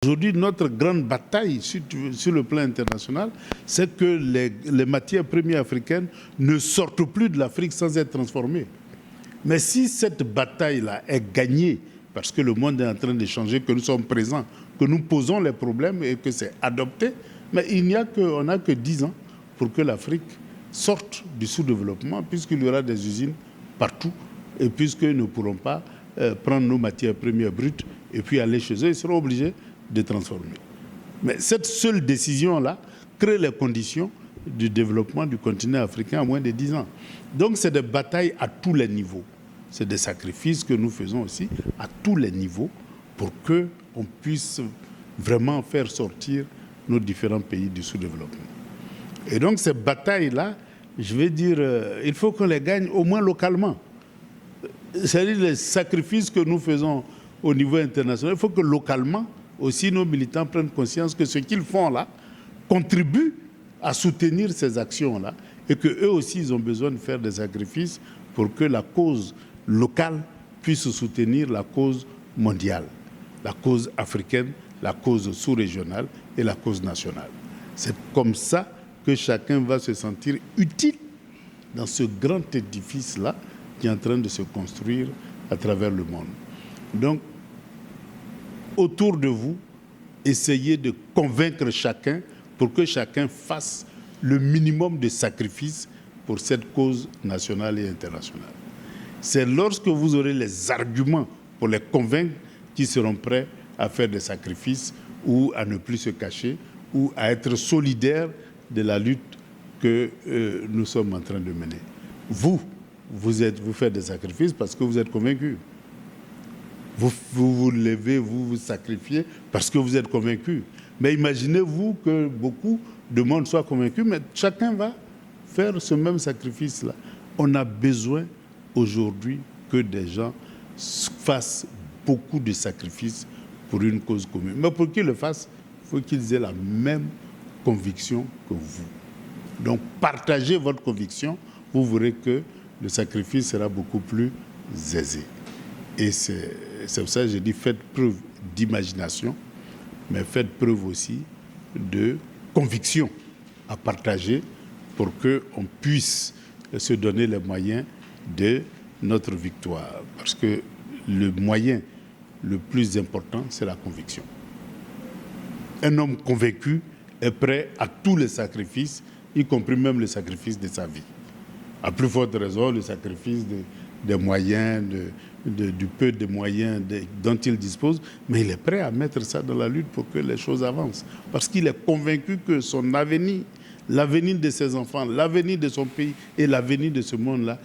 Aujourd'hui, notre grande bataille sur le plan international, c'est que les matières premières africaines ne sortent plus de l'Afrique sans être transformées. Mais si cette bataille-là est gagnée, parce que le monde est en train de changer, que nous sommes présents, que nous posons les problèmes et que c'est adopté, mais on n'a que 10 ans pour que l'Afrique sorte du sous-développement, puisqu'il y aura des usines partout, et puisqu'ils ne pourront pas prendre nos matières premières brutes et puis aller chez eux, ils seront obligés de transformer. Mais cette seule décision-là crée les conditions du développement du continent africain en moins de 10 ans. Donc c'est des batailles à tous les niveaux. C'est des sacrifices que nous faisons aussi à tous les niveaux pour qu'on puisse vraiment faire sortir nos différents pays du sous-développement. Et donc ces batailles-là, je vais dire, il faut qu'on les gagne au moins localement. C'est-à-dire les sacrifices que nous faisons au niveau international, il faut que localement, aussi nos militants prennent conscience que ce qu'ils font là contribue à soutenir ces actions-là et qu'eux aussi, ils ont besoin de faire des sacrifices pour que la cause locale puisse soutenir la cause mondiale, la cause africaine, la cause sous-régionale et la cause nationale. C'est comme ça que chacun va se sentir utile dans ce grand édifice-là qui est en train de se construire à travers le monde. Donc, autour de vous, essayez de convaincre chacun pour que chacun fasse le minimum de sacrifices pour cette cause nationale et internationale. C'est lorsque vous aurez les arguments pour les convaincre qu'ils seront prêts à faire des sacrifices ou à ne plus se cacher ou à être solidaires de la lutte que nous sommes en train de mener. Vous faites des sacrifices parce que vous êtes convaincus. Vous vous levez, vous vous sacrifiez parce que vous êtes convaincus. Mais imaginez-vous que beaucoup de monde soit convaincu, mais chacun va faire ce même sacrifice-là. On a besoin aujourd'hui que des gens fassent beaucoup de sacrifices pour une cause commune. Mais pour qu'ils le fassent, il faut qu'ils aient la même conviction que vous. Donc partagez votre conviction, vous verrez que le sacrifice sera beaucoup plus aisé. Et c'est pour ça que je dis faites preuve d'imagination, mais faites preuve aussi de conviction à partager pour qu'on puisse se donner les moyens de notre victoire. Parce que le moyen le plus important, c'est la conviction. Un homme convaincu est prêt à tous les sacrifices, y compris même le sacrifice de sa vie. À plus forte raison, le sacrifice des moyens, du peu de moyens dont il dispose, mais il est prêt à mettre ça dans la lutte pour que les choses avancent. Parce qu'il est convaincu que son avenir, l'avenir de ses enfants, l'avenir de son pays et l'avenir de ce monde-là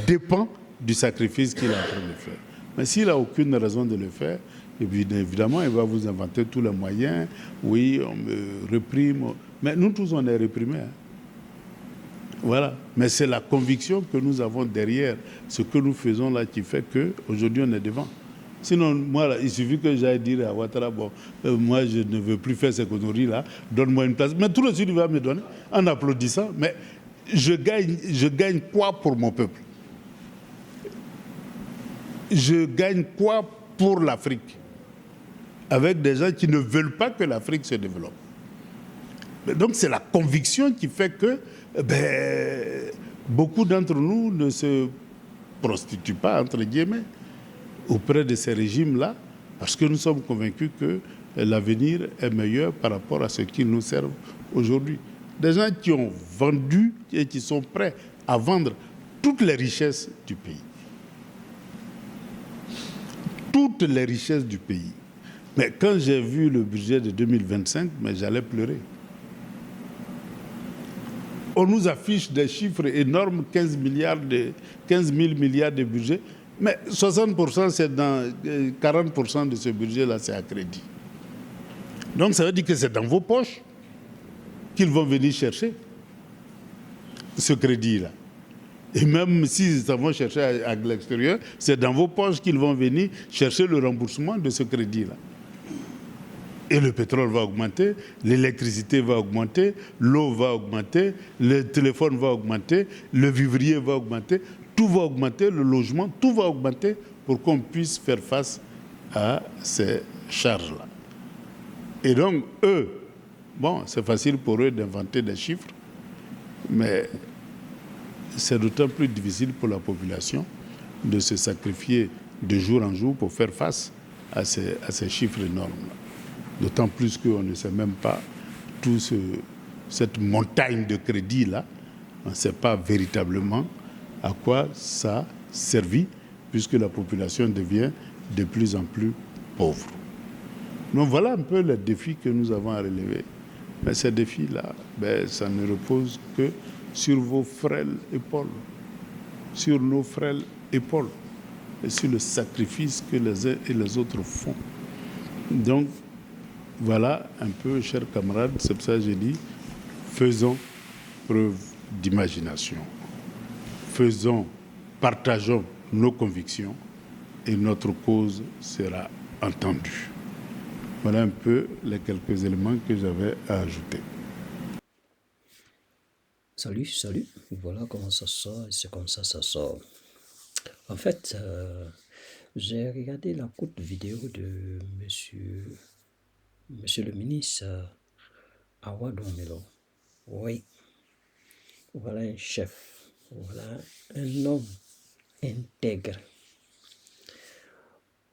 dépend du sacrifice qu'il est en train de faire. Mais s'il n'a aucune raison de le faire, évidemment, il va vous inventer tous les moyens. Oui, on me réprime. Mais nous tous, on est réprimés. Voilà. Mais c'est la conviction que nous avons derrière ce que nous faisons là qui fait qu'aujourd'hui, on est devant. Sinon, moi, là, il suffit que j'aille dire à Ouattara, bon, moi, je ne veux plus faire ces conneries-là, donne-moi une place. Mais tout le suite, il va me donner en applaudissant. Mais je gagne quoi pour mon peuple? Je gagne quoi pour l'Afrique? Avec des gens qui ne veulent pas que l'Afrique se développe. Donc c'est la conviction qui fait que beaucoup d'entre nous ne se prostituent pas, entre guillemets, auprès de ces régimes-là, parce que nous sommes convaincus que l'avenir est meilleur par rapport à ce qu'ils nous servent aujourd'hui. Des gens qui ont vendu et qui sont prêts à vendre toutes les richesses du pays. Toutes les richesses du pays. Mais quand j'ai vu le budget de 2025, j'allais pleurer. On nous affiche des chiffres énormes, 15 000 milliards de budget, mais 60%, c'est dans 40% de ce budget-là, c'est à crédit. Donc ça veut dire que c'est dans vos poches qu'ils vont venir chercher ce crédit-là. Et même s'ils vont chercher à l'extérieur, c'est dans vos poches qu'ils vont venir chercher le remboursement de ce crédit-là. Et le pétrole va augmenter, l'électricité va augmenter, l'eau va augmenter, le téléphone va augmenter, le vivrier va augmenter, tout va augmenter, le logement, tout va augmenter pour qu'on puisse faire face à ces charges-là. Et donc, eux, bon, c'est facile pour eux d'inventer des chiffres, mais c'est d'autant plus difficile pour la population de se sacrifier de jour en jour pour faire face à ces chiffres énormes. D'autant plus qu'on ne sait même pas cette montagne de crédit-là, on ne sait pas véritablement à quoi ça a servi, puisque la population devient de plus en plus pauvre. Donc voilà un peu les défis que nous avons à relever. Mais ces défis-là, ça ne repose que sur vos frêles épaules, sur nos frêles épaules, et sur le sacrifice que les uns et les autres font. Donc, voilà un peu, chers camarades, c'est pour ça que j'ai dit, faisons preuve d'imagination. Partageons nos convictions et notre cause sera entendue. Voilà un peu les quelques éléments que j'avais à ajouter. Salut, voilà comment ça sort et c'est comme ça sort. En fait, j'ai regardé la courte vidéo de monsieur le ministre Awa Domelo. Oui, voilà un chef, voilà un homme intègre.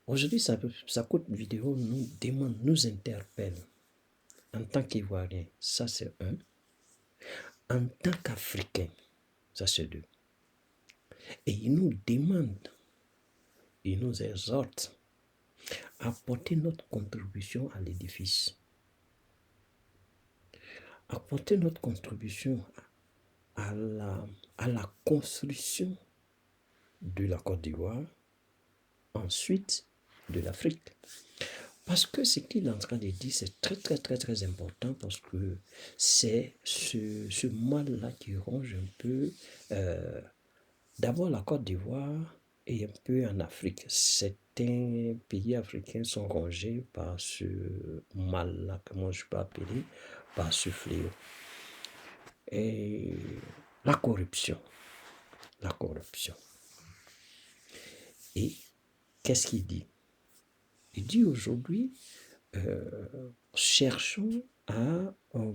Aujourd'hui, sa courte vidéo nous interpelle en tant qu'Ivoirien, ça c'est un. En tant qu'Africain, ça c'est deux. Et il nous demande, il nous exhorte à apporter notre contribution à l'édifice. Apporter notre contribution à la construction de la Côte d'Ivoire, ensuite de l'Afrique. Parce que ce qu'il est en train de dire, c'est très important parce que c'est ce mal-là qui ronge un peu d'abord la Côte d'Ivoire et un peu en Afrique. Certains pays africains sont rongés par ce mal-là, que moi je peux appeler, par ce fléau. Et la corruption. Et qu'est-ce qu'il dit? Il dit aujourd'hui, cherchons à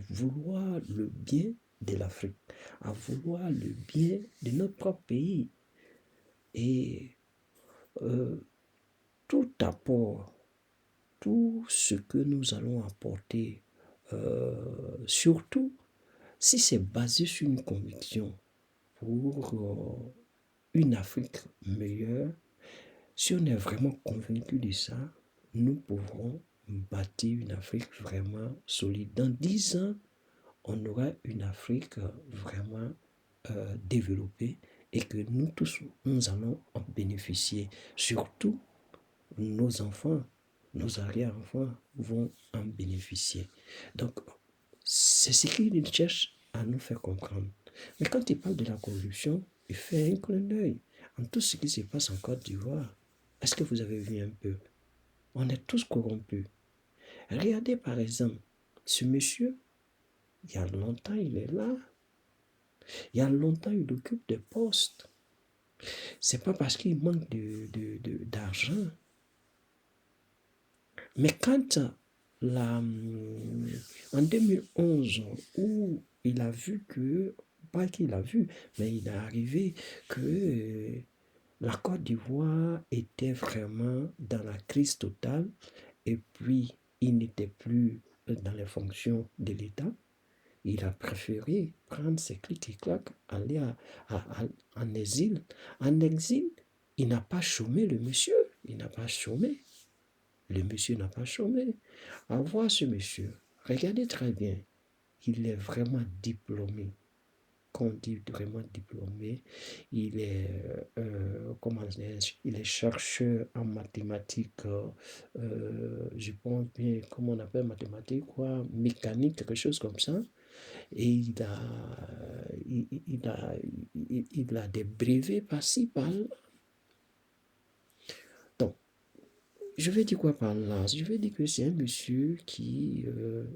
vouloir le bien de l'Afrique, à vouloir le bien de notre propre pays. Et tout apport, tout ce que nous allons apporter, surtout si c'est basé sur une conviction pour une Afrique meilleure, si on est vraiment convaincu de ça, nous pouvons bâtir une Afrique vraiment solide. Dans 10 ans, on aura une Afrique vraiment développée et que nous tous, nous allons en bénéficier. Surtout, nos enfants, nos arrière-enfants vont en bénéficier. Donc, c'est ce qu'il cherche à nous faire comprendre. Mais quand il parle de la corruption, il fait un clin d'œil en tout ce qui se passe en Côte d'Ivoire. Est-ce que vous avez vu un peu? On est tous corrompus. Regardez par exemple, ce monsieur, il y a longtemps il est là. Il y a longtemps il occupe des postes. C'est pas parce qu'il manque d'argent. Mais quand en 2011, où il a vu que, pas qu'il a vu, mais il est arrivé que la Côte d'Ivoire était vraiment dans la crise totale et puis il n'était plus dans les fonctions de l'État. Il a préféré prendre ses clics et claques, aller en exil. En exil, il n'a pas chômé le monsieur, il n'a pas chômé. Le monsieur n'a pas chômé. À voir ce monsieur, regardez très bien, il est vraiment diplômé. Quand on dit vraiment diplômé, il est, il est chercheur en mathématiques, je pense bien, comment on appelle mathématiques, quoi, mécanique, quelque chose comme ça. Et il a des brevets par-ci, par-là. Donc, je vais dire quoi par là? Je vais dire que c'est un monsieur qui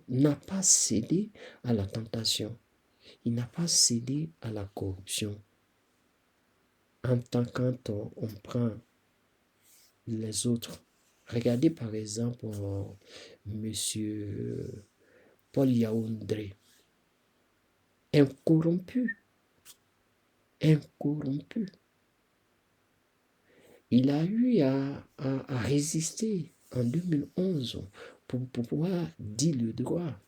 n'a pas cédé à la tentation. Il n'a pas cédé à la corruption. En tant quand on prend les autres Regardez par exemple Monsieur Paul Yaoundé, incorrompu, incorrompu. Il a eu à résister en 2011 pour pouvoir dire le droit.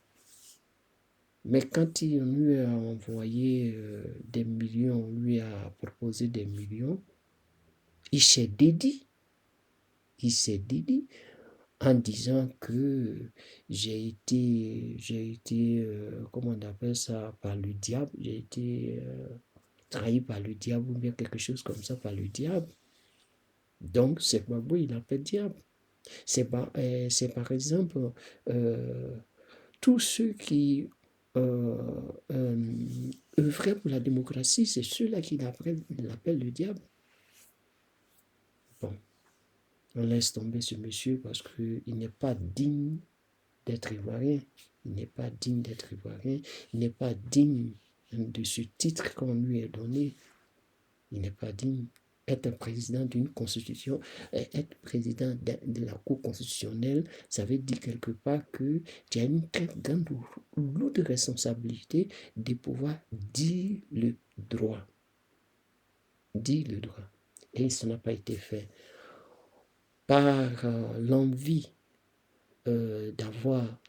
Mais quand il lui a envoyé des millions, on lui a proposé des millions, il s'est dédié. Il s'est dédié en disant que j'ai été, comment on appelle ça, par le diable, j'ai été trahi par le diable ou bien quelque chose comme ça par le diable. Donc, c'est pas bon, il appelle diable. C'est par exemple tous ceux qui œuvraient pour la démocratie, c'est ceux-là qu'il appelle le diable. Bon, on laisse tomber ce monsieur parce qu'il n'est pas digne d'être ivoirien. Il n'est pas digne d'être ivoirien. Il n'est pas digne de ce titre qu'on lui a donné. Il n'est pas digne. Être président d'une constitution, être président de la Cour constitutionnelle, ça veut dire quelque part que tu as une très grande lourde responsabilité de pouvoir dire le droit. Dire le droit. Et ça n'a pas été fait. Par l'envie d'avoir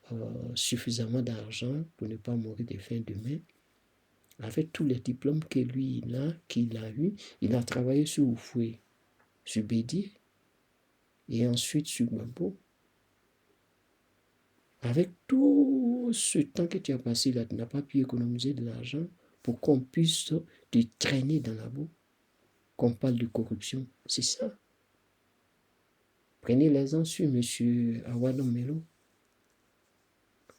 suffisamment d'argent pour ne pas mourir de faim demain, avec tous les diplômes que lui qu'il a eu, il a travaillé sur Oufoué, sur Bédier, et ensuite sur Gbagbo. Avec tout ce temps que tu as passé là, tu n'as pas pu économiser de l'argent pour qu'on puisse te traîner dans la boue, qu'on parle de corruption. C'est ça. Prenez l'exemple sur M. Awadou Melo.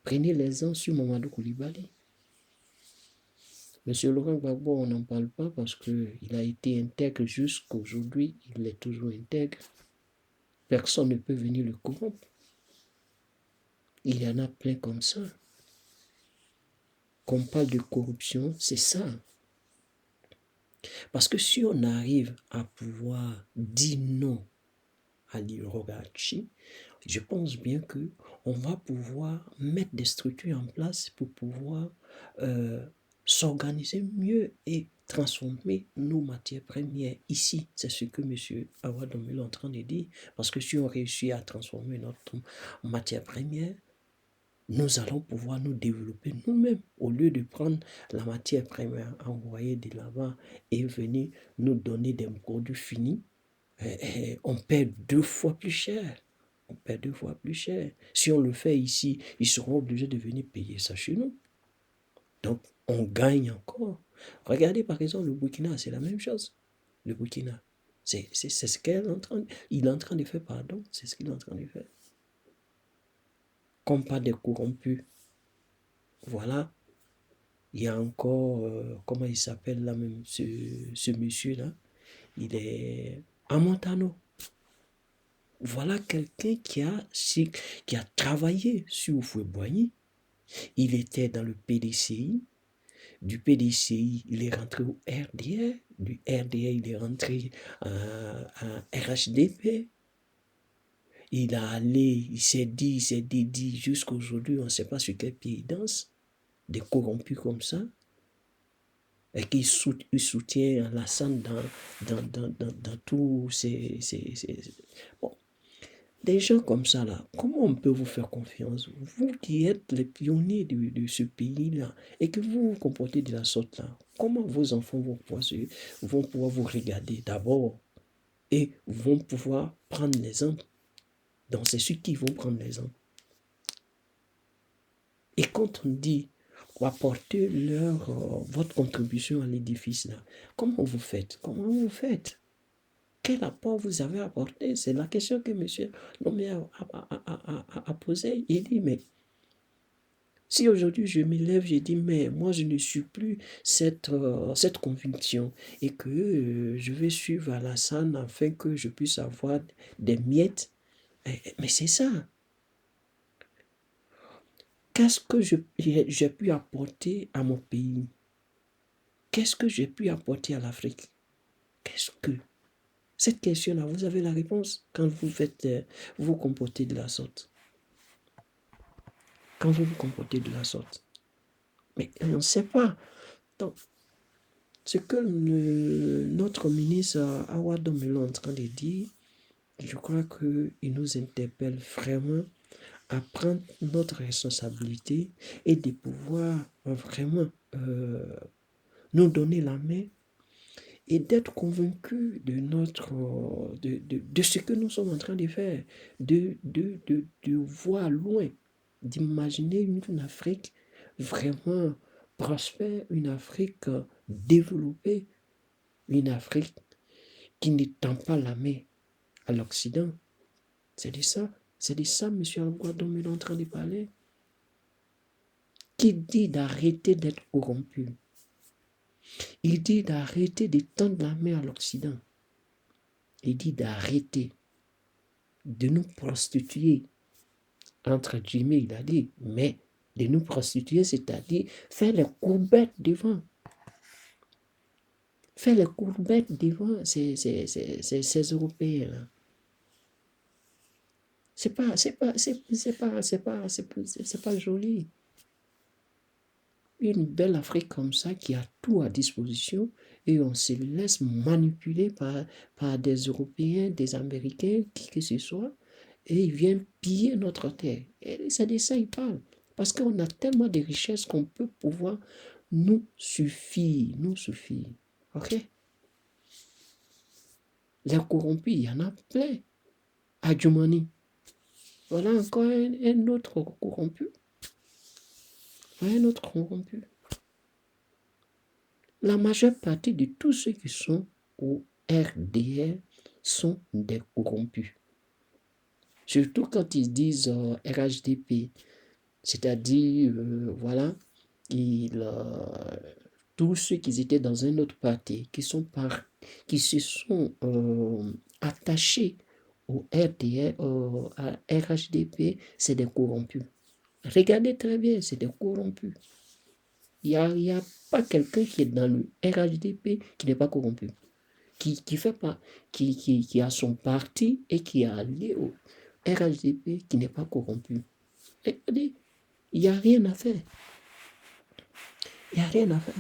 Prenez l'exemple sur Mamadou Koulibaly. Monsieur Laurent Gbagbo, on n'en parle pas parce qu'il a été intègre jusqu'à aujourd'hui, il est toujours intègre. Personne ne peut venir le corrompre. Il y en a plein comme ça. Qu'on parle de corruption, c'est ça. Parce que si on arrive à pouvoir dire non à l'oligarchie, je pense bien qu'on va pouvoir mettre des structures en place pour pouvoir s'organiser mieux et transformer nos matières premières ici. C'est ce que M. Awadou Melo est en train de dire. Parce que si on réussit à transformer notre matière première, nous allons pouvoir nous développer nous-mêmes au lieu de prendre la matière première envoyée de là-bas et venir nous donner des produits finis. On paie 2 fois plus cher. On paie 2 fois plus cher. Si on le fait ici, ils seront obligés de venir payer ça chez nous. Donc, on gagne encore. Regardez par exemple le Burkina, c'est la même chose. Le Burkina, c'est ce qu'il est en train de faire, pardon, c'est ce qu'il est en train de faire. Comme pas des corrompus. Voilà. Il y a encore, comment il s'appelle là même, ce monsieur-là. Il est à Montano. Voilà quelqu'un qui a travaillé sur Houphouët-Boigny. Il était dans le PDCI. Du PDCI, il est rentré au RDR. Du RDR, il est rentré à RHDP. Il s'est dit, jusqu'à aujourd'hui, on ne sait pas sur quel pied il danse. Des corrompus comme ça. Et qui soutient Alassane dans tous ces... Bon. Des gens comme ça, là, comment on peut vous faire confiance? Vous qui êtes les pionniers de ce pays-là et que vous vous comportez de la sorte là, comment vos enfants vont pouvoir vous regarder d'abord et vont pouvoir prendre l'exemple? Donc c'est ceux qui vont prendre l'exemple. Et quand on dit apporter votre contribution à l'édifice là, comment vous faites? Comment vous faites? Quel apport vous avez apporté? C'est la question que M. Lomé a posée. Il dit, mais si aujourd'hui je me lève, je dis, mais moi je ne suis plus cette conviction et que je vais suivre Alassane afin que je puisse avoir des miettes. Mais c'est ça. Qu'est-ce que j'ai pu apporter à mon pays? Qu'est-ce que j'ai pu apporter à l'Afrique? Qu'est-ce que Cette question-là, vous avez la réponse quand vous vous comportez de la sorte. Quand vous vous comportez de la sorte. Mais on ne sait pas. Donc, ce que notre ministre Awa Domelo est en train de dire, je crois qu'il nous interpelle vraiment à prendre notre responsabilité et de pouvoir vraiment nous donner la main et d'être convaincus de ce que nous sommes en train de faire, de voir loin, d'imaginer une Afrique vraiment prospère, une Afrique développée, une Afrique qui ne tend pas la main à l'Occident. C'est de ça, M. Al-Gouadom est en train de parler. Qui dit d'arrêter d'être corrompu. Il dit d'arrêter de tendre la main à l'Occident. Il dit d'arrêter de nous prostituer. Entre guillemets, il a dit, mais de nous prostituer, c'est-à-dire faire les courbettes devant. Faire les courbettes devant ces Européens-là. C'est pas joli. Une belle Afrique comme ça qui a tout à disposition et on se laisse manipuler par des Européens, des Américains, qui que ce soit, et ils viennent piller notre terre. Et c'est de ça qu'ils parlent. Parce qu'on a tellement de richesses qu'on peut pouvoir nous suffire. OK? Les corrompus, il y en a plein. Adjoumani. Voilà encore un autre corrompu. Un autre corrompu. La majeure partie de tous ceux qui sont au RDR sont des corrompus. Surtout quand ils disent RHDP, c'est-à-dire, voilà, tous ceux qui étaient dans un autre parti, qui se sont attachés au RDR, à RHDP, c'est des corrompus. Regardez très bien, c'est des corrompus. Il n'y a pas quelqu'un qui est dans le RHDP qui n'est pas corrompu. Qui a son parti et qui est allé au RHDP qui n'est pas corrompu. Regardez, il n'y a rien à faire. Il n'y a rien à faire.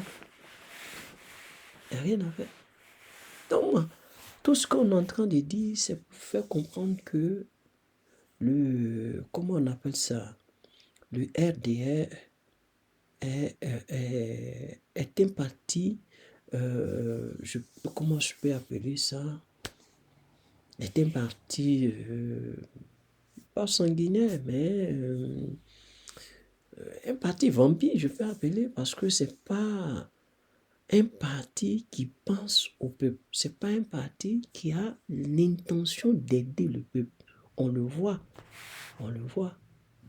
Il n'y a rien à faire. Donc, tout ce qu'on est en train de dire, c'est pour faire comprendre que comment on appelle ça, le RDR est un parti, comment je peux appeler ça, est un parti, pas sanguinaire, mais un parti vampire, je peux appeler, parce que c'est pas un parti qui pense au peuple. C'est pas un parti qui a l'intention d'aider le peuple. On le voit.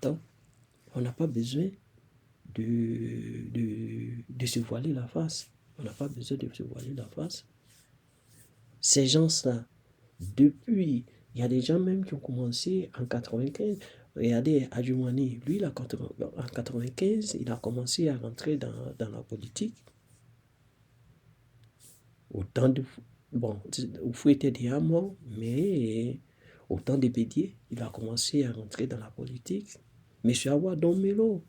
Donc, on n'a pas besoin de se voiler la face. On n'a pas besoin de se voiler la face. Ces gens-là, depuis, il y a des gens même qui ont commencé en 95. Regardez, Adjoumani, lui, en 95, il a commencé à rentrer dans la politique. Autant de... Bon, Oufou était déjà mort, mais au temps de Bédier, il a commencé à rentrer dans la politique. Monsieur Awa Domelo,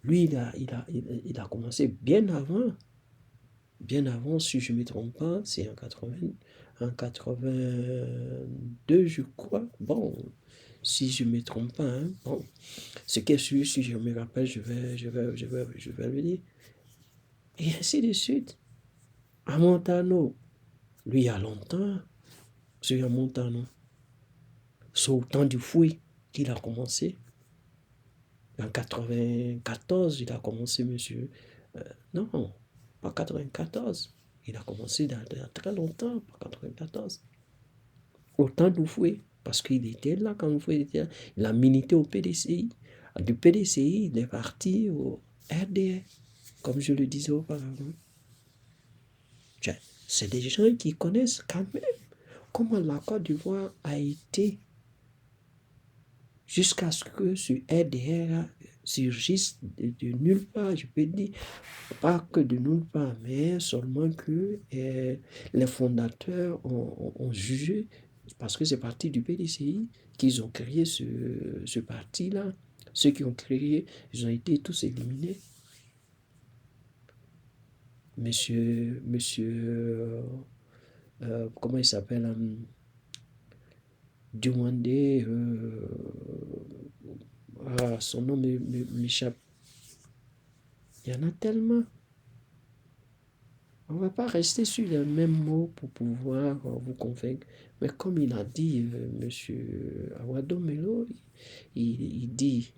lui, il a commencé bien avant, si je ne me trompe pas, c'est en 82, je crois. Bon, si je ne me trompe pas, hein, bon, ce qui est sûr, si je me rappelle, je vais le dire. Et ainsi de suite. À Montano, lui, il y a longtemps, c'est à Montano. C'est au temps du fouet qu'il a commencé. En 94, il a commencé, monsieur. Non, pas 94. Il a commencé il y a très longtemps, pas 94. Au temps du fouet, parce qu'il était là quand le fouet était là. Il a milité au PDCI. Du PDCI, il est parti au RDR, comme je le disais auparavant. C'est des gens qui connaissent quand même comment la Côte d'Ivoire a été jusqu'à ce que ce RDR surgissent de nulle part, je peux dire, pas que de nulle part, mais seulement que les fondateurs ont jugé, parce que c'est parti du PDCI, qu'ils ont créé ce parti-là. Ceux qui ont créé, ils ont été tous éliminés. Monsieur, comment il s'appelle, Diomandé, son nom m'échappe. Il y en a tellement. On ne va pas rester sur les mêmes mots pour pouvoir vous convaincre. Mais comme il a dit, monsieur Awado Melo, il dit,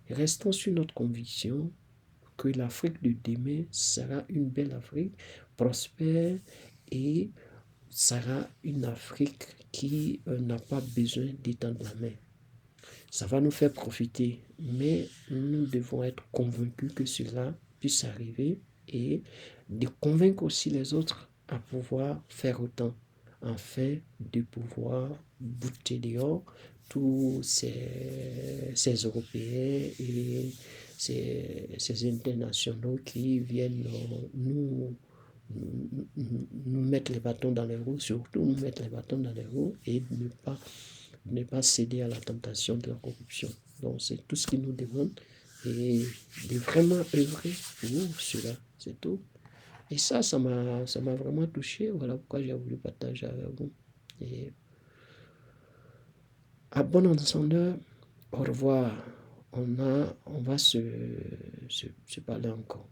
restons sur notre conviction que l'Afrique de demain sera une belle Afrique, prospère, et sera une Afrique qui n'a pas besoin d'étendre la main. Ça va nous faire profiter, mais nous devons être convaincus que cela puisse arriver et de convaincre aussi les autres à pouvoir faire autant, afin de pouvoir bouter dehors tous ces Européens et ces internationaux qui viennent nous mettre les bâtons dans les roues, surtout nous mettre les bâtons dans les roues et ne pas céder à la tentation de la corruption. Donc c'est tout ce qu'il nous demande et de vraiment œuvrer pour cela, c'est tout. Et ça m'a vraiment touché, voilà pourquoi j'ai voulu partager avec vous. Et à bon entendeur, au revoir. On va se parler encore.